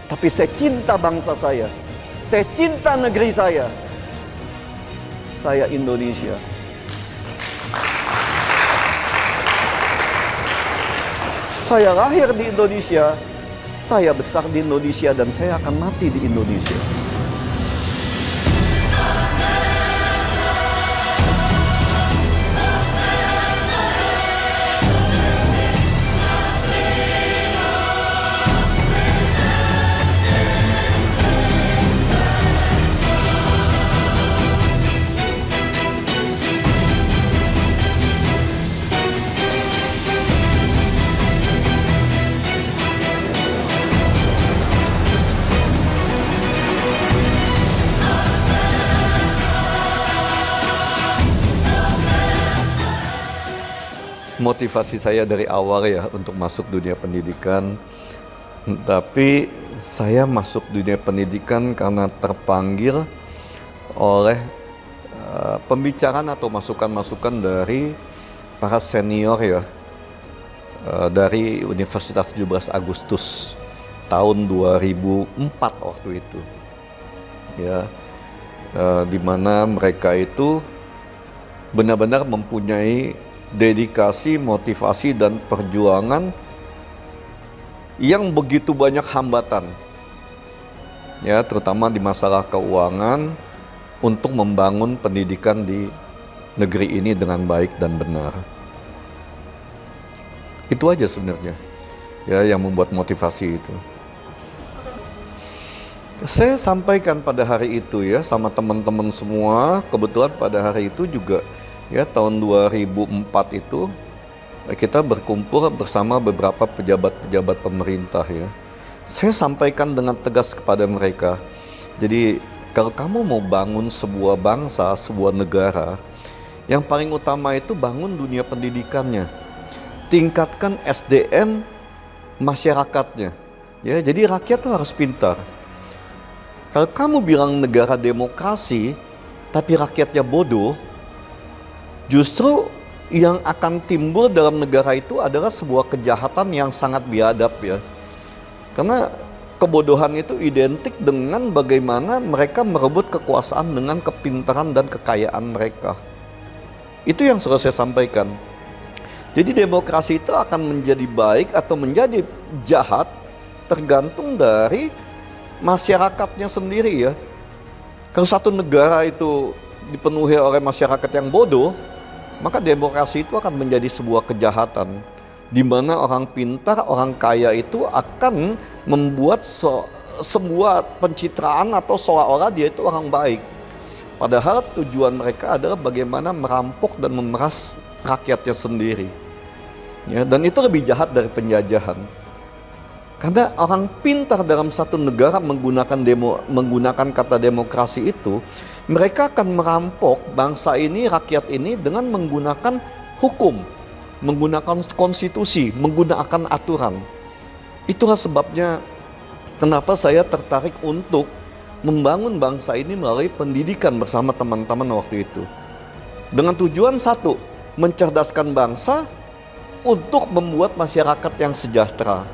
Tapi saya cinta bangsa saya cinta negeri saya Indonesia. Saya lahir di Indonesia, saya besar di Indonesia, dan saya akan mati di Indonesia. Motivasi saya dari awal ya untuk masuk dunia pendidikan, tapi saya masuk dunia pendidikan karena terpanggil oleh pembicaraan atau masukan-masukan dari para senior ya, dari Universitas 17 Agustus tahun 2004 waktu itu ya, di mana mereka itu benar-benar mempunyai dedikasi, motivasi, dan perjuangan yang begitu banyak hambatan ya, terutama di masalah keuangan untuk membangun pendidikan di negeri ini dengan baik dan benar. Itu aja sebenarnya ya yang membuat motivasi itu. Saya sampaikan pada hari itu ya sama teman-teman semua. Kebetulan pada hari itu juga ya, tahun 2004 itu kita berkumpul bersama beberapa pejabat-pejabat pemerintah ya. Saya sampaikan dengan tegas kepada mereka. Jadi kalau kamu mau bangun sebuah bangsa, sebuah negara, yang paling utama itu bangun dunia pendidikannya. Tingkatkan SDM masyarakatnya. Ya, jadi rakyat tuh harus pintar. Kalau kamu bilang negara demokrasi, tapi rakyatnya bodoh, justru yang akan timbul dalam negara itu adalah sebuah kejahatan yang sangat biadab ya. Karena kebodohan itu identik dengan bagaimana mereka merebut kekuasaan dengan kepintaran dan kekayaan mereka. Itu yang selalu saya sampaikan. Jadi demokrasi itu akan menjadi baik atau menjadi jahat tergantung dari masyarakatnya sendiri ya. Kalau satu negara itu dipenuhi oleh masyarakat yang bodoh, maka demokrasi itu akan menjadi sebuah kejahatan, di mana orang pintar, orang kaya itu akan membuat sebuah pencitraan atau seolah-olah dia itu orang baik. Padahal tujuan mereka adalah bagaimana merampok dan memeras rakyatnya sendiri. Ya, dan itu lebih jahat dari penjajahan. Karena orang pintar dalam satu negara menggunakan kata demokrasi itu, mereka akan merampok bangsa ini, rakyat ini dengan menggunakan hukum, menggunakan konstitusi, menggunakan aturan. Itulah sebabnya kenapa saya tertarik untuk membangun bangsa ini melalui pendidikan bersama teman-teman waktu itu. Dengan tujuan satu, mencerdaskan bangsa untuk membuat masyarakat yang sejahtera.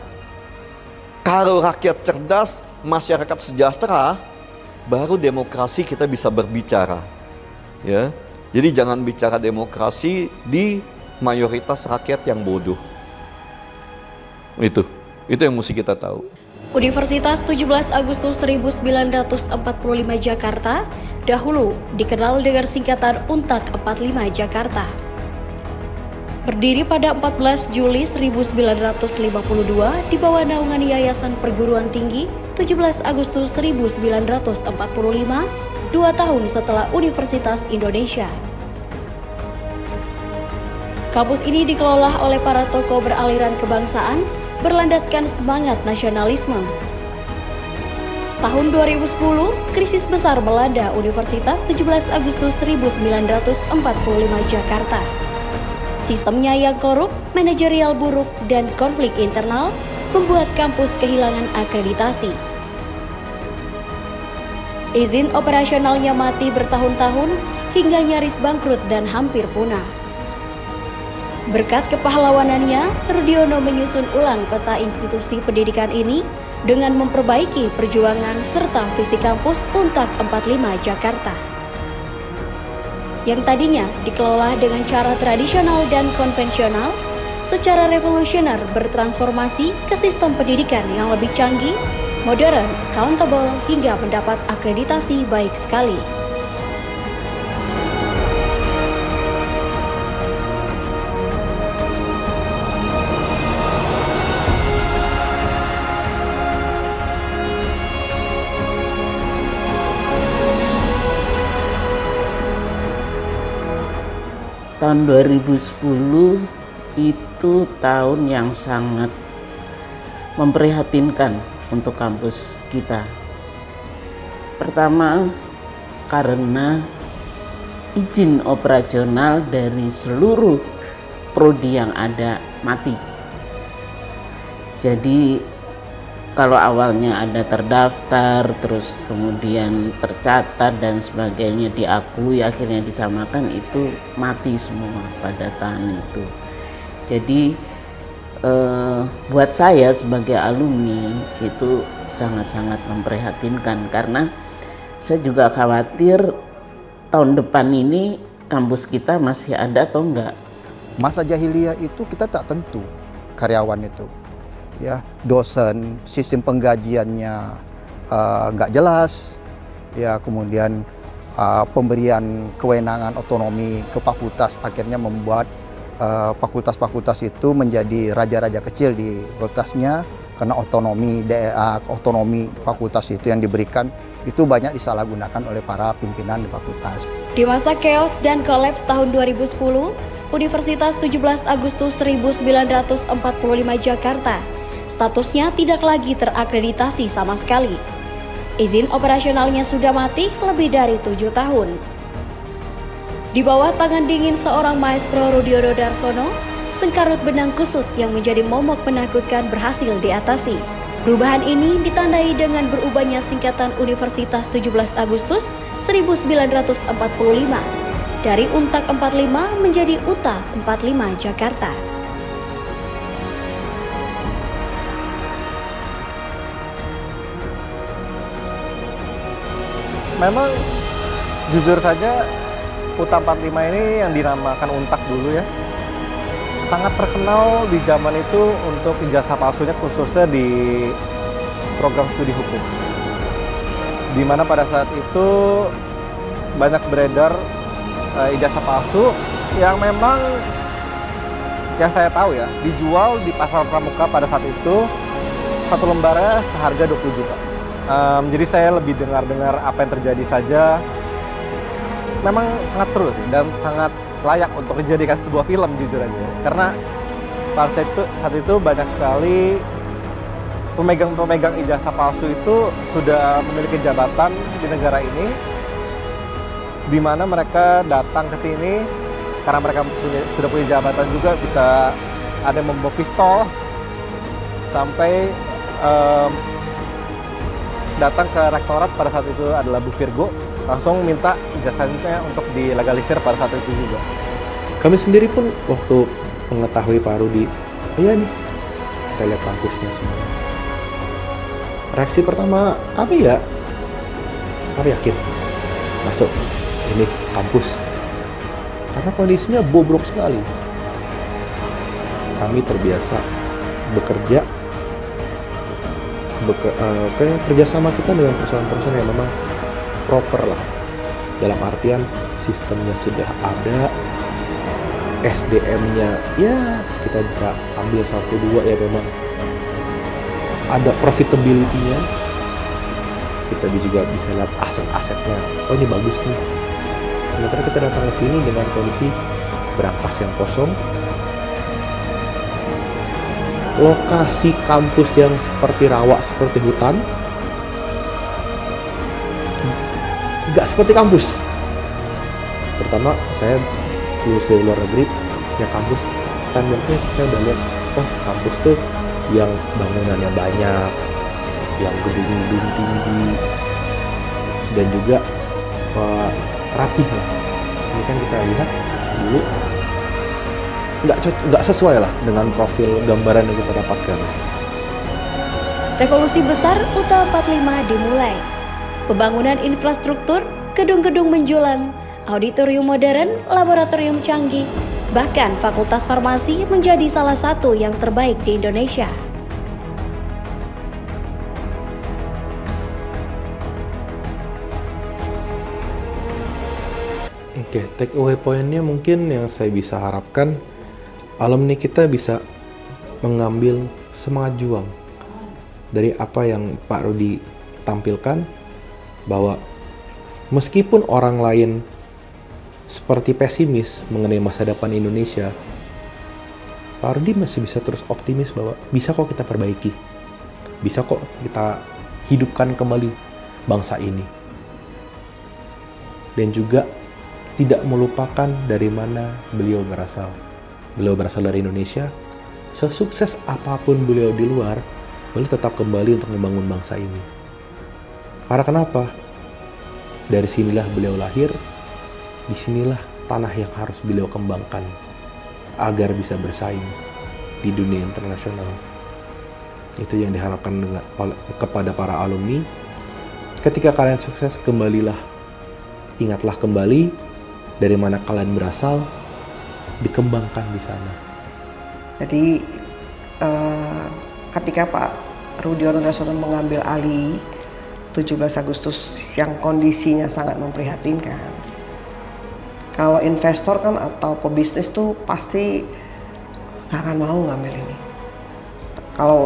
Kalau rakyat cerdas, masyarakat sejahtera, baru demokrasi kita bisa berbicara. Ya, jadi jangan bicara demokrasi di mayoritas rakyat yang bodoh. Itu yang mesti kita tahu. Universitas 17 Agustus 1945 Jakarta, dahulu dikenal dengan singkatan UNTAK 45 Jakarta. Berdiri pada 14 Juli 1952 di bawah naungan Yayasan Perguruan Tinggi 17 Agustus 1945, 2 tahun setelah Universitas Indonesia. Kampus ini dikelola oleh para tokoh beraliran kebangsaan, berlandaskan semangat nasionalisme. Tahun 2010, krisis besar melanda Universitas 17 Agustus 1945 Jakarta. Sistemnya yang korup, manajerial buruk, dan konflik internal membuat kampus kehilangan akreditasi. Izin operasionalnya mati bertahun-tahun hingga nyaris bangkrut dan hampir punah. Berkat kepahlawanannya, Rudiono menyusun ulang peta institusi pendidikan ini dengan memperbaiki perjuangan serta visi kampus Untak 45 Jakarta. Yang tadinya dikelola dengan cara tradisional dan konvensional, secara revolusioner bertransformasi ke sistem pendidikan yang lebih canggih, modern, accountable, hingga mendapat akreditasi baik sekali. Tahun 2010 itu tahun yang sangat memprihatinkan untuk kampus kita. Pertama, karena izin operasional dari seluruh prodi yang ada mati. Jadi kalau awalnya ada terdaftar, terus kemudian tercatat dan sebagainya diakui, akhirnya disamakan, itu mati semua pada tahun itu. Jadi buat saya sebagai alumni itu sangat-sangat memprihatinkan, karena saya juga khawatir tahun depan ini kampus kita masih ada atau enggak. Masa jahiliyah itu kita tak tentu karyawan itu. Ya, dosen, sistem penggajiannya nggak jelas, ya, kemudian pemberian kewenangan otonomi ke fakultas akhirnya membuat fakultas-fakultas itu menjadi raja-raja kecil di fakultasnya, karena otonomi fakultas itu yang diberikan itu banyak disalahgunakan oleh para pimpinan di fakultas. Di masa chaos dan kolaps tahun 2010, Universitas 17 Agustus 1945 Jakarta statusnya tidak lagi terakreditasi sama sekali. Izin operasionalnya sudah mati lebih dari 7 tahun. Di bawah tangan dingin seorang maestro Rudiono Darsono, sengkarut benang kusut yang menjadi momok menakutkan berhasil diatasi. Perubahan ini ditandai dengan berubahnya singkatan Universitas 17 Agustus 1945 dari Untak 45 menjadi UTA 45 Jakarta. Memang jujur saja UTA 45 ini yang dinamakan Untak dulu ya, sangat terkenal di zaman itu untuk ijazah palsunya, khususnya di program studi hukum. Di mana pada saat itu banyak beredar ijazah palsu yang memang, yang saya tahu ya, dijual di pasar pramuka pada saat itu satu lembarnya seharga 20 juta. Jadi saya lebih dengar-dengar apa yang terjadi saja. Memang sangat seru sih, dan sangat layak untuk dijadikan sebuah film jujur aja. Karena pada saat itu banyak sekali pemegang-pemegang ijazah palsu itu sudah memiliki jabatan di negara ini, di mana mereka datang ke sini karena mereka sudah punya jabatan juga, bisa ada yang membawa pistol, sampai datang ke rektorat pada saat itu adalah Bu Virgo, langsung minta ijazahnya untuk dilegalisir pada saat itu juga. Kami sendiri pun waktu mengetahui Pak Rudi, iya nih, kita lihat kampusnya semua. Reaksi pertama, apa ya? Kami yakin masuk ini kampus, karena kondisinya bobrok sekali. Kami terbiasa bekerja, kerjasama kita dengan perusahaan-perusahaan yang memang proper lah, dalam artian sistemnya sudah ada, SDM-nya ya kita bisa ambil 1-2 ya, memang ada profitability-nya. Kita juga bisa lihat aset-asetnya, oh ini bagus nih. Sementara kita datang ke sini dengan kondisi berangkas yang kosong, lokasi kampus yang seperti rawa, seperti hutan, nggak seperti kampus. Pertama, saya lulus dari luar negeri, kampusnya, kampus standarnya saya udah lihat, oh kampus tuh yang bangunannya banyak, yang gedung-gedung tinggi, dan juga rapih lah. Ini kan kita lihat dulu nggak sesuai lah dengan profil gambaran yang kita dapatkan. Revolusi besar UTA 45 dimulai. Pembangunan infrastruktur, gedung-gedung menjulang, auditorium modern, laboratorium canggih, bahkan fakultas farmasi menjadi salah satu yang terbaik di Indonesia. Oke, take away pointnya mungkin yang saya bisa harapkan, alumni kita bisa mengambil semangat juang dari apa yang Pak Rudi tampilkan, bahwa meskipun orang lain seperti pesimis mengenai masa depan Indonesia, Pak Rudi masih bisa terus optimis bahwa bisa kok kita perbaiki, bisa kok kita hidupkan kembali bangsa ini. Dan juga tidak melupakan dari mana beliau berasal. Beliau berasal dari Indonesia, sesukses apapun beliau di luar, beliau tetap kembali untuk membangun bangsa ini. Karena kenapa? Dari sinilah beliau lahir, disinilah tanah yang harus beliau kembangkan agar bisa bersaing di dunia internasional. Itu yang diharapkan kepada para alumni. Ketika kalian sukses, kembalilah. Ingatlah kembali dari mana kalian berasal, dikembangkan di sana. Jadi ketika Pak Rudiono Darsono mengambil alih 17 Agustus yang kondisinya sangat memprihatinkan, kalau investor kan atau pebisnis tuh pasti nggak akan mau ngambil ini.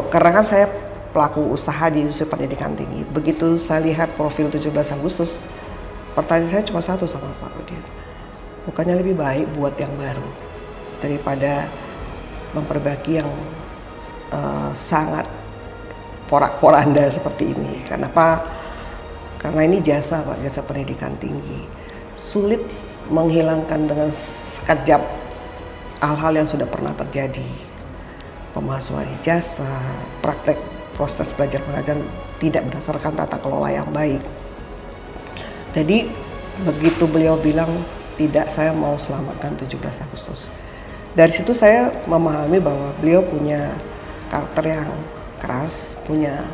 Karena kan saya pelaku usaha di industri pendidikan tinggi, begitu saya lihat profil 17 Agustus, pertanyaan saya cuma satu sama Pak Rudiono, bukannya lebih baik buat yang baru daripada memperbaiki yang sangat porak-poranda seperti ini. Kenapa? Karena ini jasa Pak, jasa pendidikan tinggi. Sulit menghilangkan dengan sekejap hal-hal yang sudah pernah terjadi. Pemalsuan ijazah, praktek proses belajar mengajar tidak berdasarkan tata kelola yang baik. Jadi begitu beliau bilang tidak, saya mau selamatkan 17 Agustus. Dari situ saya memahami bahwa beliau punya karakter yang keras, punya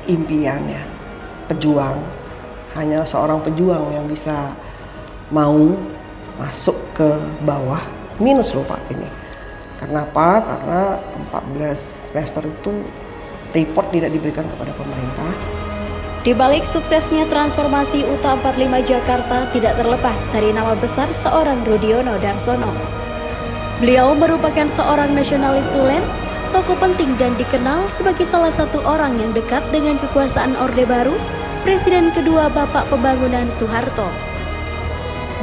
impian ya, pejuang. Hanya seorang pejuang yang bisa mau masuk ke bawah. Minus loh Pak ini. Karena apa? Karena 14 semester itu report tidak diberikan kepada pemerintah. Di balik suksesnya transformasi UTA 45 Jakarta tidak terlepas dari nama besar seorang Rudiono Darsono. Beliau merupakan seorang nasionalis tulen, tokoh penting dan dikenal sebagai salah satu orang yang dekat dengan kekuasaan Orde Baru, Presiden kedua Bapak Pembangunan Soeharto.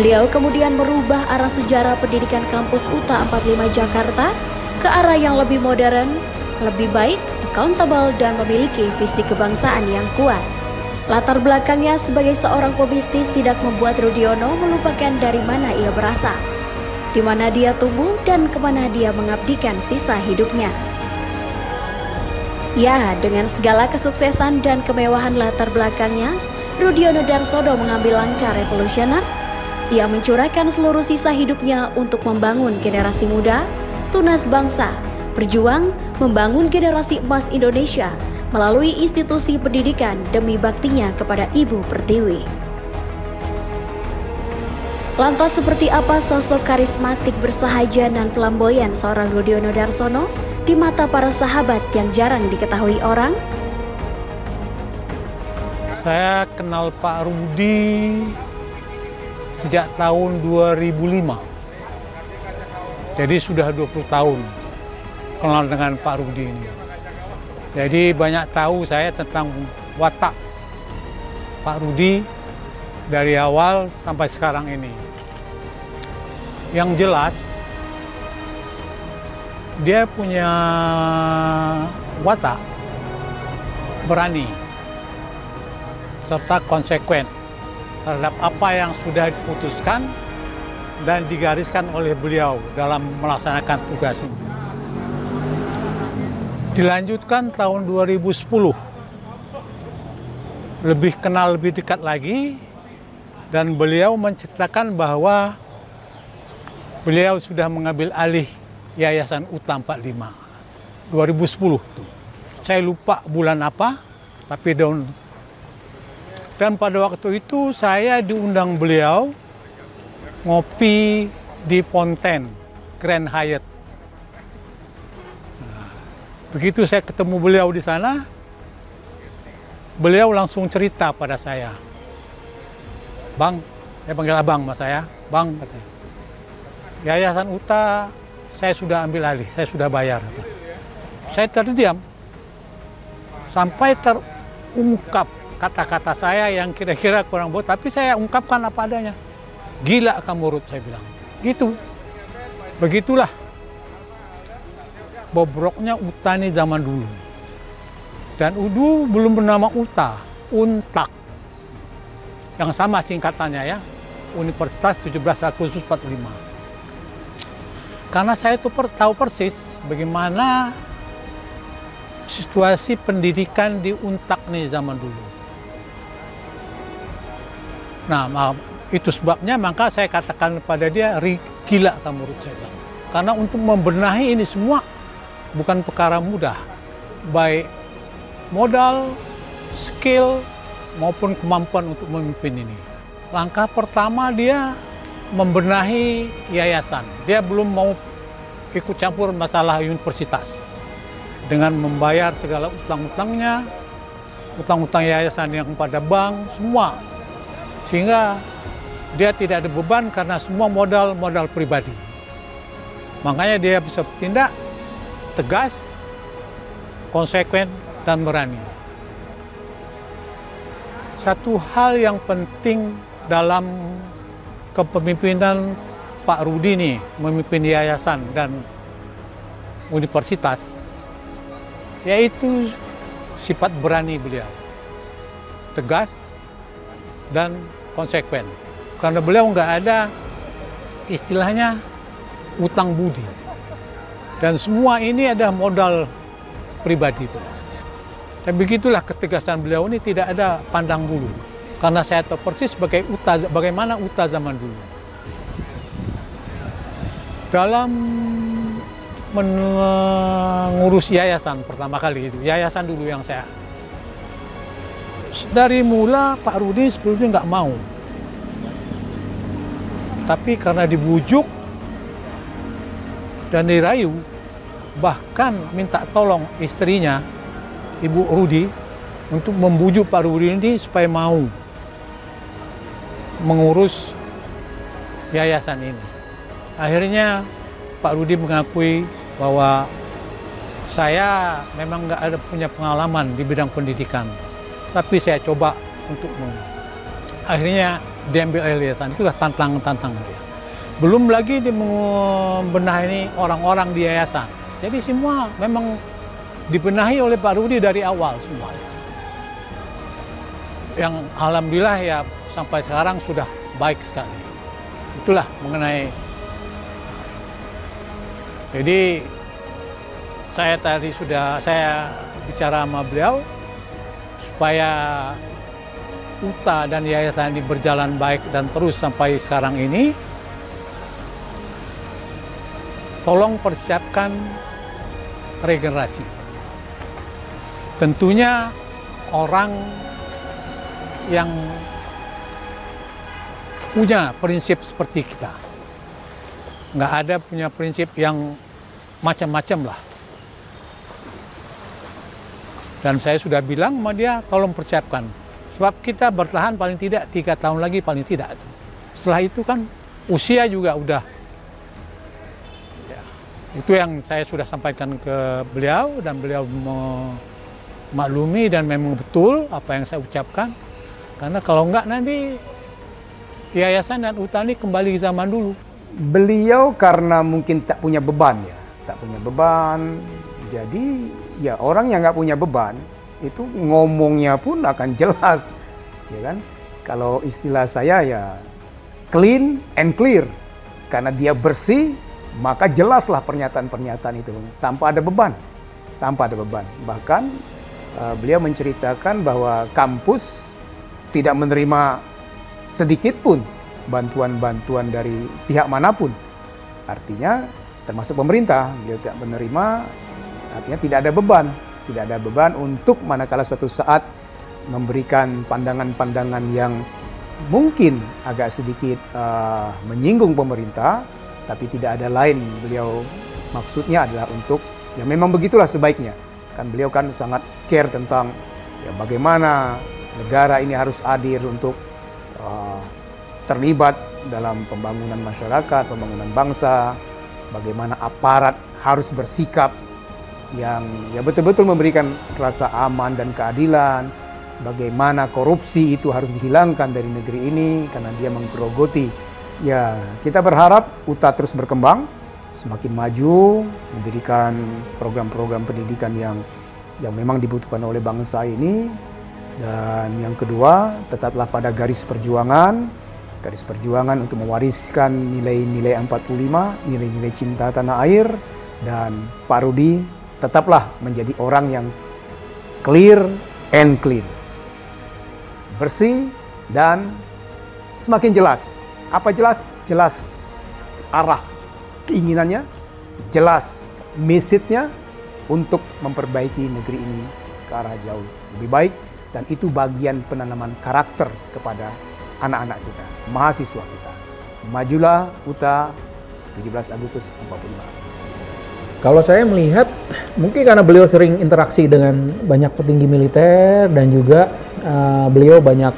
Beliau kemudian merubah arah sejarah pendidikan kampus UTA 45 Jakarta ke arah yang lebih modern, lebih baik, accountable, dan memiliki visi kebangsaan yang kuat. Latar belakangnya sebagai seorang pebisnis tidak membuat Rudiono melupakan dari mana ia berasal, di mana dia tumbuh, dan kemana dia mengabdikan sisa hidupnya. Ya, dengan segala kesuksesan dan kemewahan latar belakangnya, Rudiono Darsono mengambil langkah revolusioner. Ia mencurahkan seluruh sisa hidupnya untuk membangun generasi muda, tunas bangsa, berjuang membangun generasi emas Indonesia melalui institusi pendidikan demi baktinya kepada Ibu Pertiwi. Lantas seperti apa sosok karismatik, bersahaja, dan flamboyan seorang Rudiono Darsono di mata para sahabat yang jarang diketahui orang? Saya kenal Pak Rudi sejak tahun 2005. Jadi sudah 20 tahun kenal dengan Pak Rudi ini. Jadi banyak tahu saya tentang watak Pak Rudi dari awal sampai sekarang ini. Yang jelas, dia punya watak berani serta konsekuen terhadap apa yang sudah diputuskan dan digariskan oleh beliau dalam melaksanakan tugas ini. Dilanjutkan tahun 2010, lebih kenal lebih dekat lagi, dan beliau menceritakan bahwa beliau sudah mengambil alih Yayasan UTA 45 2010 tuh. Saya lupa bulan apa, tapi dan pada waktu itu saya diundang beliau ngopi di Fontaine Grand Hyatt. Begitu saya ketemu beliau di sana, beliau langsung cerita pada saya. Bang, saya panggil abang mas saya, Bang, katanya, Yayasan UTA saya sudah ambil alih, saya sudah bayar. Saya terdiam sampai terungkap kata-kata saya yang kira-kira kurang baik, tapi saya ungkapkan apa adanya. Gila kamu Ruth, saya bilang. Gitu. Begitulah bobroknya UTA ini zaman dulu. Dan dulu belum bernama UTA, UNTAK. Yang sama singkatannya ya, Universitas 17 Agustus 45. Karena saya tuh tahu persis bagaimana situasi pendidikan di UNTAK nih zaman dulu. Nah, itu sebabnya maka saya katakan kepada dia, gila kamu Ruth, saya bilang. Karena untuk membenahi ini semua bukan perkara mudah, baik modal, skill, maupun kemampuan untuk memimpin ini. Langkah pertama dia membenahi yayasan. Dia belum mau ikut campur masalah universitas. Dengan membayar segala utang-utangnya, utang-utang yayasan yang pada bank, semua. Sehingga dia tidak ada beban karena semua modal pribadi. Makanya dia bisa bertindak tegas, konsekuen, dan berani. Satu hal yang penting dalam kepemimpinan Pak Rudi nih, memimpin yayasan dan universitas, yaitu sifat berani beliau. Tegas dan konsekuen. Karena beliau nggak ada istilahnya utang budi. Dan semua ini ada modal pribadi. Dan begitulah ketegasan beliau ini, tidak ada pandang bulu. Karena saya tahu persis bagaimana UTA zaman dulu. Dalam mengurus yayasan pertama kali itu, yayasan dulu yang saya. Dari mula Pak Rudi sebelumnya nggak mau. Tapi karena dibujuk dan dirayu, bahkan minta tolong istrinya, Ibu Rudi, untuk membujuk Pak Rudi ini supaya mau mengurus yayasan ini. Akhirnya Pak Rudi mengakui bahwa saya memang nggak ada punya pengalaman di bidang pendidikan, tapi saya coba untuk akhirnya diambil yayasan. Itulah tantangan dia. Belum lagi dia membenahi orang-orang di yayasan. Jadi semua memang dibenahi oleh Pak Rudi dari awal semuanya. Yang alhamdulillah ya sampai sekarang sudah baik sekali. Itulah mengenai. Jadi saya bicara sama beliau supaya UTA dan yayasan ini berjalan baik dan terus sampai sekarang ini. Tolong persiapkan regenerasi. Tentunya orang yang punya prinsip seperti kita. Nggak ada punya prinsip yang macam-macam lah. Dan saya sudah bilang sama dia, tolong persiapkan. Sebab kita bertahan paling tidak 3 tahun lagi, paling tidak. Setelah itu kan usia juga udah. Ya, itu yang saya sudah sampaikan ke beliau, dan beliau memaklumi dan memang betul apa yang saya ucapkan. Karena kalau enggak nanti yayasan dan UTA ini kembali ke zaman dulu. Beliau karena mungkin tak punya beban ya, tak punya beban. Jadi ya orang yang nggak punya beban itu ngomongnya pun akan jelas, ya kan? Kalau istilah saya ya clean and clear, karena dia bersih, maka jelaslah pernyataan-pernyataan itu tanpa ada beban. Bahkan beliau menceritakan bahwa kampus tidak menerima sedikit pun bantuan-bantuan dari pihak manapun. Artinya termasuk pemerintah, beliau tidak menerima, artinya tidak ada beban untuk manakala suatu saat memberikan pandangan-pandangan yang mungkin agak sedikit menyinggung pemerintah, tapi tidak ada lain. Beliau maksudnya adalah untuk, ya memang begitulah sebaiknya. Kan beliau kan sangat care tentang ya bagaimana negara ini harus hadir untuk terlibat dalam pembangunan masyarakat, pembangunan bangsa, bagaimana aparat harus bersikap yang ya betul-betul memberikan rasa aman dan keadilan, bagaimana korupsi itu harus dihilangkan dari negeri ini karena dia menggerogoti. Ya, kita berharap UTA terus berkembang, semakin maju, mendirikan program-program pendidikan yang memang dibutuhkan oleh bangsa ini. Dan yang kedua, tetaplah pada garis perjuangan untuk mewariskan nilai-nilai 45, nilai-nilai cinta tanah air. Dan Pak Rudi tetaplah menjadi orang yang clear and clean, bersih dan semakin jelas. Apa jelas? Jelas arah keinginannya, jelas message-nya untuk memperbaiki negeri ini ke arah jauh lebih baik. Dan itu bagian penanaman karakter kepada anak-anak kita, mahasiswa kita. Majulah UTA 17 Agustus 45. Kalau saya melihat, mungkin karena beliau sering interaksi dengan banyak petinggi militer dan juga beliau banyak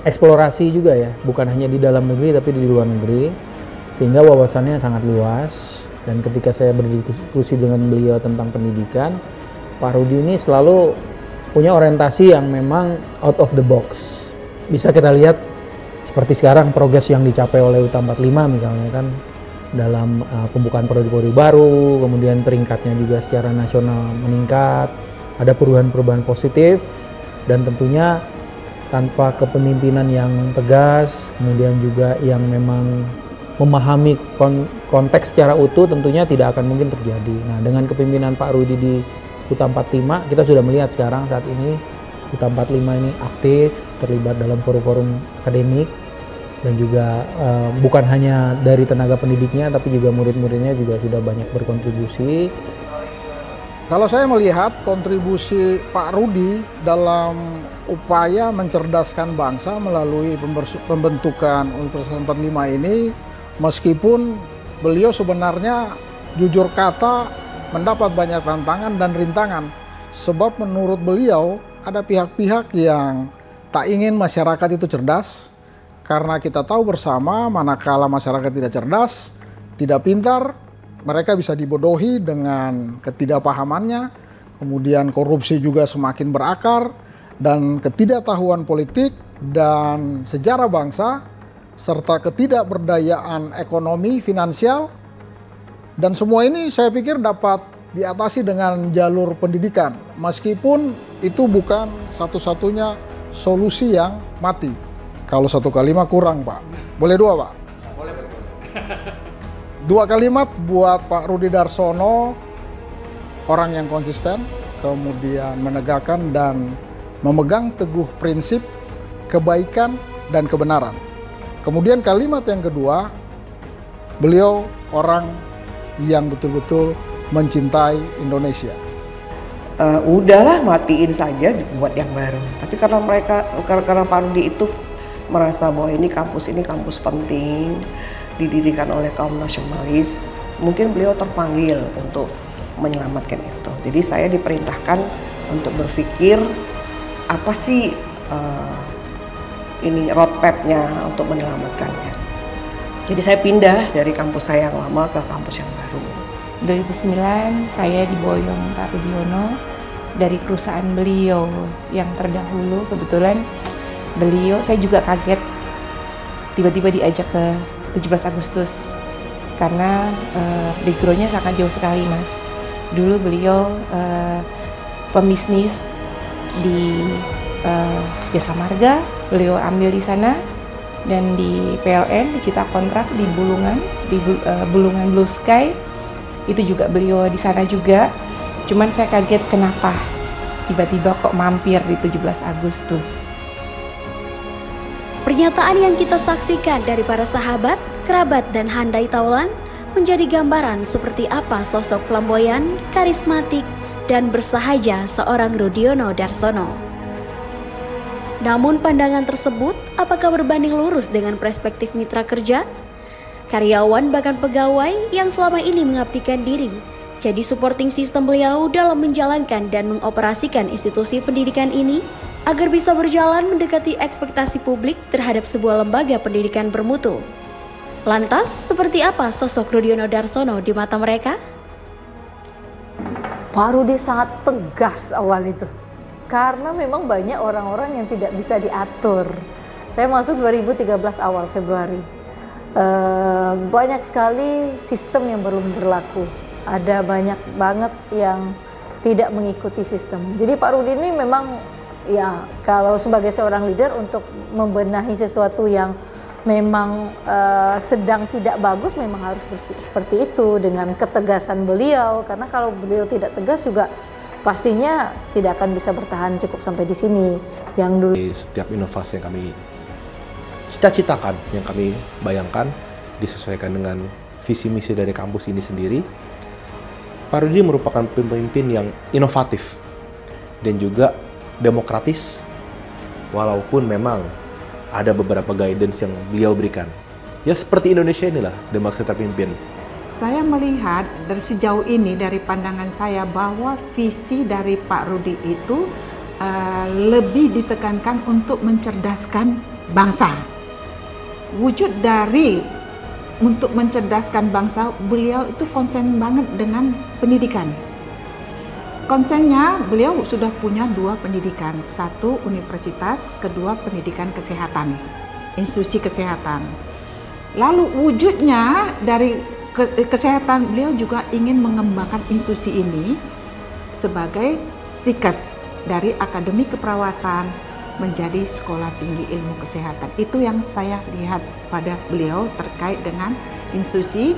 eksplorasi juga ya, bukan hanya di dalam negeri tapi di luar negeri, sehingga wawasannya sangat luas. Dan ketika saya berdiskusi dengan beliau tentang pendidikan, Pak Rudi ini selalu punya orientasi yang memang out of the box. Bisa kita lihat seperti sekarang progres yang dicapai oleh UTA 45 misalnya kan, dalam pembukaan prodi-prodi baru, kemudian peringkatnya juga secara nasional meningkat, ada perubahan-perubahan positif, dan tentunya tanpa kepemimpinan yang tegas, kemudian juga yang memang memahami konteks secara utuh, tentunya tidak akan mungkin terjadi. Nah, dengan kepemimpinan Pak Rudi di UTA 45, kita sudah melihat sekarang saat ini UTA 45 ini aktif, terlibat dalam forum-forum akademik, dan juga bukan hanya dari tenaga pendidiknya, tapi juga murid-muridnya juga sudah banyak berkontribusi. Kalau saya melihat kontribusi Pak Rudi dalam upaya mencerdaskan bangsa melalui pembentukan Universitas 45 ini, meskipun beliau sebenarnya jujur kata mendapat banyak tantangan dan rintangan, sebab menurut beliau ada pihak-pihak yang tak ingin masyarakat itu cerdas, karena kita tahu bersama manakala masyarakat tidak cerdas, tidak pintar, mereka bisa dibodohi dengan ketidakpahamannya, kemudian korupsi juga semakin berakar, dan ketidaktahuan politik dan sejarah bangsa, serta ketidakberdayaan ekonomi, finansial. Dan semua ini saya pikir dapat diatasi dengan jalur pendidikan, meskipun itu bukan satu-satunya solusi yang mati. Kalau satu kalimat kurang, Pak. Boleh dua, Pak? Boleh. Dua kalimat buat Pak Rudi Darsono, orang yang konsisten, kemudian menegakkan dan memegang teguh prinsip kebaikan dan kebenaran. Kemudian kalimat yang kedua, beliau orang yang betul-betul mencintai Indonesia. Udahlah matiin saja, buat yang baru. Tapi karena Pak Rudi itu merasa bahwa ini kampus penting, didirikan oleh kaum nasionalis, mungkin beliau terpanggil untuk menyelamatkan itu. Jadi saya diperintahkan untuk berpikir apa sih ini roadmap-nya untuk menyelamatkannya. Jadi saya pindah dari kampus saya yang lama ke kampus yang baru. 2009 saya diboyong Pak Rudiono dari perusahaan beliau yang terdahulu. Kebetulan beliau, saya juga kaget tiba-tiba diajak ke 17 Agustus karena background-nya sangat jauh sekali, Mas. Dulu beliau pembisnis di Jasa Marga, beliau ambil di sana. dan di PLN, di Cita Kontrak, di Bulungan, Bulungan Blue Sky, itu juga beliau di sana juga. Cuman saya kaget kenapa tiba-tiba kok mampir di 17 Agustus. Pernyataan yang kita saksikan dari para sahabat, kerabat, dan handai taulan menjadi gambaran seperti apa sosok flamboyan, karismatik, dan bersahaja seorang Rudiono Darsono. Namun pandangan tersebut apakah berbanding lurus dengan perspektif mitra kerja? Karyawan bahkan pegawai yang selama ini mengabdikan diri jadi supporting sistem beliau dalam menjalankan dan mengoperasikan institusi pendidikan ini agar bisa berjalan mendekati ekspektasi publik terhadap sebuah lembaga pendidikan bermutu. Lantas, seperti apa sosok Rudiono Darsono di mata mereka? Pak Rudi sangat tegas awal itu, karena memang banyak orang-orang yang tidak bisa diatur. Saya masuk 2013 awal Februari. Banyak sekali sistem yang belum berlaku. Ada banyak banget yang tidak mengikuti sistem. Jadi Pak Rudi ini memang ya kalau sebagai seorang leader untuk membenahi sesuatu yang memang sedang tidak bagus memang harus seperti itu dengan ketegasan beliau, karena kalau beliau tidak tegas juga pastinya tidak akan bisa bertahan cukup sampai di sini. Yang dulu setiap inovasi yang kami cita-citakan, yang kami bayangkan disesuaikan dengan visi misi dari kampus ini sendiri. Pak Rudi merupakan pemimpin yang inovatif dan juga demokratis, walaupun memang ada beberapa guidance yang beliau berikan. Ya seperti Indonesia inilah demokrasi terpimpin. Saya melihat dari sejauh ini dari pandangan saya bahwa visi dari Pak Rudi itu lebih ditekankan untuk mencerdaskan bangsa. Wujud dari untuk mencerdaskan bangsa, beliau itu konsen banget dengan pendidikan. Konsennya beliau sudah punya 2 pendidikan, 1 universitas, kedua pendidikan kesehatan, institusi kesehatan. Lalu wujudnya dari kesehatan, beliau juga ingin mengembangkan institusi ini sebagai stikes dari akademi keperawatan menjadi sekolah tinggi ilmu kesehatan. Itu yang saya lihat pada beliau terkait dengan institusi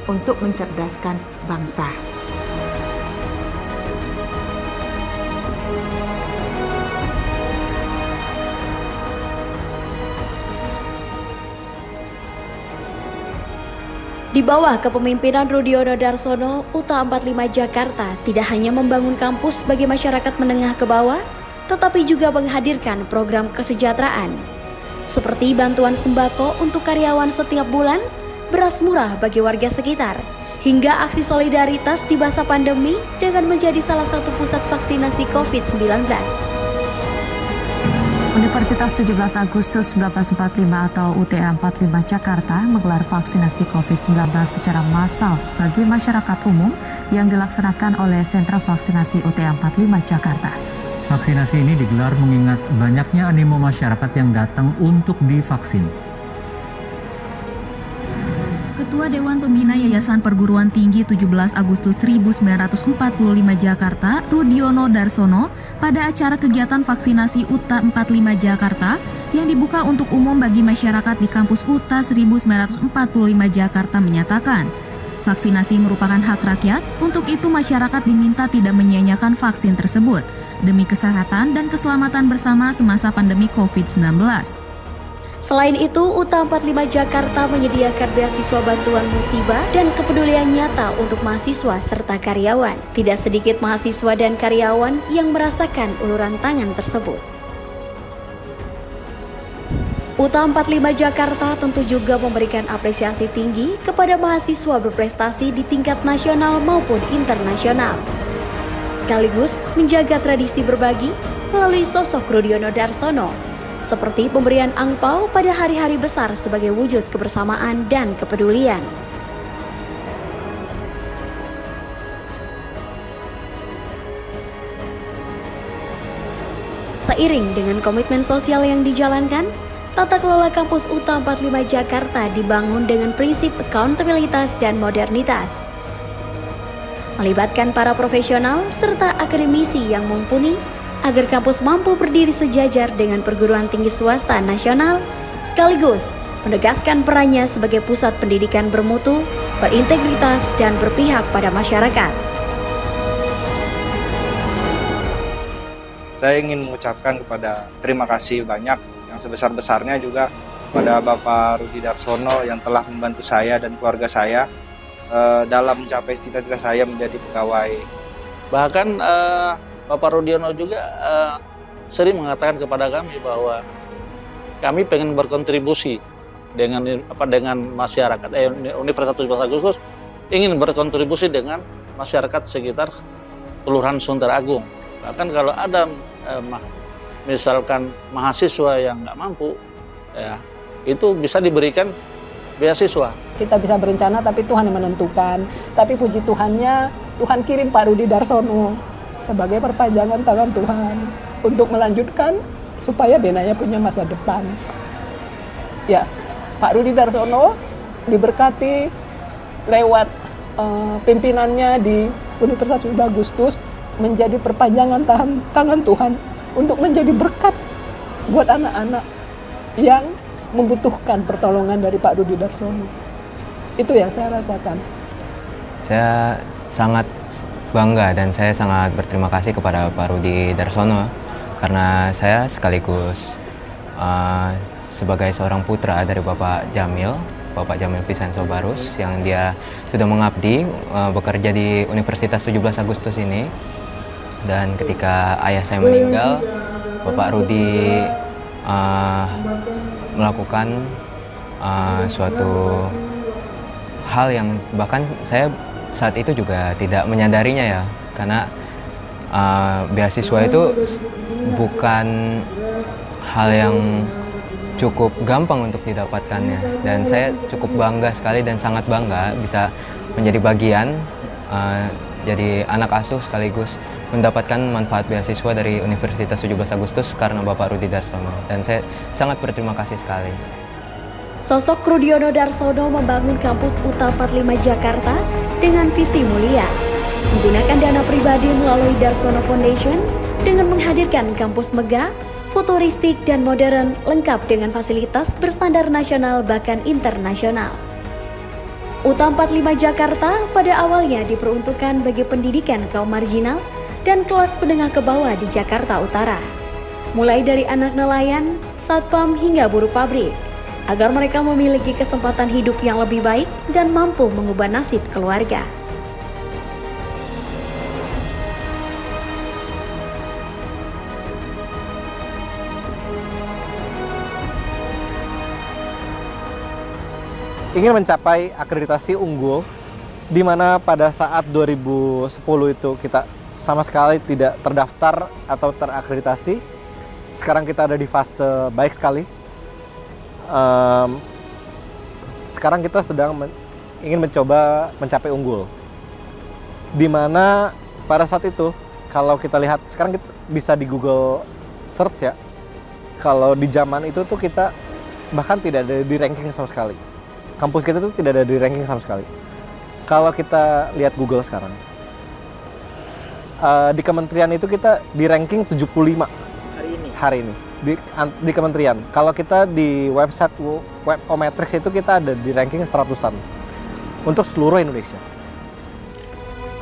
untuk mencerdaskan bangsa. Di bawah kepemimpinan Rudiono Darsono, UTA 45 Jakarta tidak hanya membangun kampus bagi masyarakat menengah ke bawah, tetapi juga menghadirkan program kesejahteraan seperti bantuan sembako untuk karyawan setiap bulan, beras murah bagi warga sekitar, hingga aksi solidaritas di masa pandemi dengan menjadi salah satu pusat vaksinasi COVID-19. Universitas 17 Agustus 1945 atau UTA 45 Jakarta menggelar vaksinasi COVID-19 secara massal bagi masyarakat umum yang dilaksanakan oleh Sentra Vaksinasi UTA 45 Jakarta. Vaksinasi ini digelar mengingat banyaknya animo masyarakat yang datang untuk divaksin. Ketua Dewan Pembina Yayasan Perguruan Tinggi 17 Agustus 1945 Jakarta, Rudiono Darsono, pada acara kegiatan vaksinasi UTA 45 Jakarta yang dibuka untuk umum bagi masyarakat di kampus UTA 1945 Jakarta menyatakan, vaksinasi merupakan hak rakyat, untuk itu masyarakat diminta tidak menyia-nyiakan vaksin tersebut demi kesehatan dan keselamatan bersama semasa pandemi COVID-19. Selain itu, UTA 45 Jakarta menyediakan beasiswa bantuan musibah dan kepedulian nyata untuk mahasiswa serta karyawan. Tidak sedikit mahasiswa dan karyawan yang merasakan uluran tangan tersebut. UTA 45 Jakarta tentu juga memberikan apresiasi tinggi kepada mahasiswa berprestasi di tingkat nasional maupun internasional, sekaligus menjaga tradisi berbagi melalui sosok Rudiono Darsono, seperti pemberian angpau pada hari-hari besar sebagai wujud kebersamaan dan kepedulian. Seiring dengan komitmen sosial yang dijalankan, tata kelola kampus UTA 45 Jakarta dibangun dengan prinsip akuntabilitas dan modernitas, melibatkan para profesional serta akademisi yang mumpuni agar kampus mampu berdiri sejajar dengan perguruan tinggi swasta nasional sekaligus menegaskan perannya sebagai pusat pendidikan bermutu, berintegritas, dan berpihak pada masyarakat. Saya ingin mengucapkan kepada terima kasih banyak yang sebesar-besarnya juga kepada Bapak Rudi Darsono yang telah membantu saya dan keluarga saya dalam mencapai cita-cita saya menjadi pegawai. Bahkan Bapak Rudiono juga sering mengatakan kepada kami bahwa kami pengen berkontribusi dengan masyarakat. Universitas 17 Agustus ingin berkontribusi dengan masyarakat sekitar Kelurahan Sunter Agung. Bahkan kalau ada misalkan mahasiswa yang nggak mampu, ya itu bisa diberikan beasiswa. Kita bisa berencana tapi Tuhan yang menentukan. Tapi puji Tuhannya, Tuhan kirim Pak Rudi Darsono sebagai perpanjangan tangan Tuhan untuk melanjutkan supaya Benaya punya masa depan. Ya, Pak Rudi Darsono diberkati lewat pimpinannya di Universitas 17 Agustus menjadi perpanjangan tangan Tuhan untuk menjadi berkat buat anak-anak yang membutuhkan pertolongan dari Pak Rudi Darsono. Itu yang saya rasakan. Saya sangat bangga dan saya sangat berterima kasih kepada Pak Rudi Darsono karena saya sekaligus sebagai seorang putra dari Bapak Jamil Vicenzo Barus yang dia sudah mengabdi bekerja di Universitas 17 Agustus ini. Dan ketika ayah saya meninggal, Bapak Rudi melakukan suatu hal yang bahkan saya saat itu juga tidak menyadarinya ya, karena beasiswa itu bukan hal yang cukup gampang untuk didapatkannya, dan saya cukup bangga sekali dan sangat bangga bisa menjadi bagian jadi anak asuh sekaligus mendapatkan manfaat beasiswa dari Universitas 17 Agustus karena Bapak Rudi Darsono, dan saya sangat berterima kasih sekali. Sosok Rudiono Darsono membangun kampus UTA 45 Jakarta dengan visi mulia, menggunakan dana pribadi melalui Darsono Foundation dengan menghadirkan kampus megah, futuristik dan modern lengkap dengan fasilitas berstandar nasional bahkan internasional. UTA 45 Jakarta pada awalnya diperuntukkan bagi pendidikan kaum marginal dan kelas menengah ke bawah di Jakarta Utara, mulai dari anak nelayan, satpam hingga buruh pabrik, agar mereka memiliki kesempatan hidup yang lebih baik dan mampu mengubah nasib keluarga. Ingin mencapai akreditasi unggul, di mana pada saat 2010 itu kita sama sekali tidak terdaftar atau terakreditasi. Sekarang kita ada di fase baik sekali. Sekarang kita sedang ingin mencoba mencapai unggul, di mana pada saat itu kalau kita lihat sekarang kita bisa di Google search ya, kalau di zaman itu tuh kita bahkan tidak ada di ranking sama sekali. Kampus kita tuh tidak ada di ranking sama sekali. Kalau kita lihat Google sekarang, di kementerian itu kita di ranking 75 hari ini di kementerian. Kalau kita di website Webometrics itu kita ada di ranking 100-an untuk seluruh Indonesia.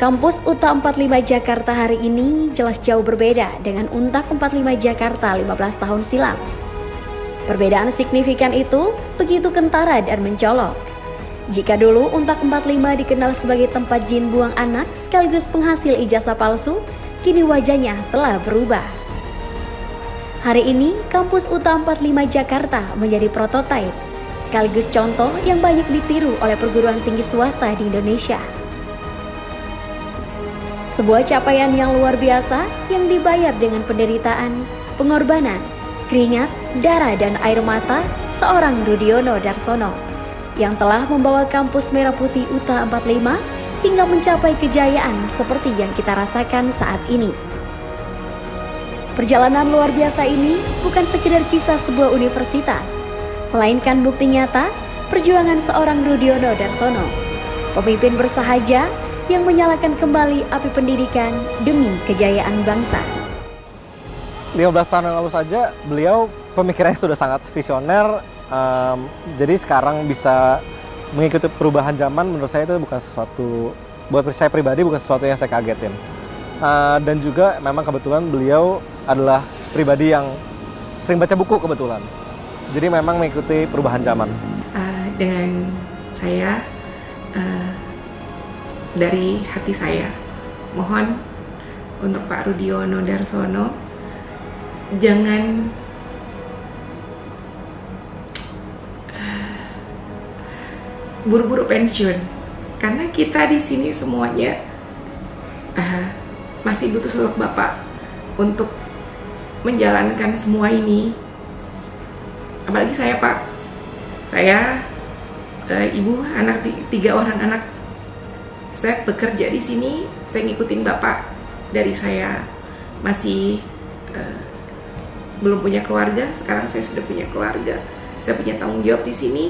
Kampus UTA 45 Jakarta hari ini jelas jauh berbeda dengan UNTAK 45 Jakarta 15 tahun silam. Perbedaan signifikan itu begitu kentara dan mencolok. Jika dulu UNTAK 45 dikenal sebagai tempat jin buang anak sekaligus penghasil ijazah palsu, kini wajahnya telah berubah. Hari ini, kampus UTA 45 Jakarta menjadi prototipe, sekaligus contoh yang banyak ditiru oleh perguruan tinggi swasta di Indonesia. Sebuah capaian yang luar biasa yang dibayar dengan penderitaan, pengorbanan, keringat, darah, dan air mata seorang Rudiono Darsono yang telah membawa kampus Merah Putih UTA 45 hingga mencapai kejayaan seperti yang kita rasakan saat ini. Perjalanan luar biasa ini bukan sekedar kisah sebuah universitas, melainkan bukti nyata perjuangan seorang Rudiono Darsono, pemimpin bersahaja yang menyalakan kembali api pendidikan demi kejayaan bangsa. 15 tahun yang lalu saja beliau pemikirannya sudah sangat visioner, Jadi sekarang bisa mengikuti perubahan zaman, menurut saya itu bukan sesuatu, buat saya pribadi bukan sesuatu yang saya kagetin. Dan juga memang kebetulan beliau adalah pribadi yang sering baca buku kebetulan. Jadi memang mengikuti perubahan zaman. Dengan saya, dari hati saya, mohon untuk Pak Rudiono Darsono, jangan buru-buru pensiun, karena kita di sini semuanya masih butuh sosok Bapak untuk menjalankan semua ini. Apalagi saya, Pak, saya ibu, anak 3 orang anak. Saya bekerja di sini, saya ngikutin Bapak dari saya masih belum punya keluarga. Sekarang saya sudah punya keluarga, saya punya tanggung jawab di sini.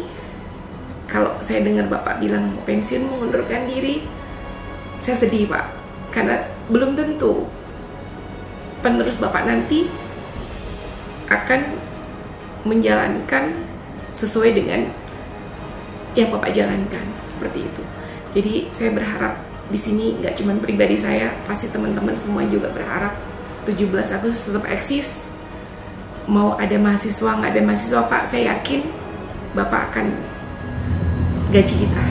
Kalau saya dengar Bapak bilang mau pensiun, mengundurkan diri, saya sedih, Pak, karena belum tentu penerus Bapak nanti akan menjalankan sesuai dengan yang Bapak jalankan, seperti itu. Jadi saya berharap di sini nggak cuma pribadi saya, pasti teman-teman semua juga berharap 17 Agustus tetap eksis. Mau ada mahasiswa nggak ada mahasiswa, Pak, saya yakin Bapak akan gaji kita.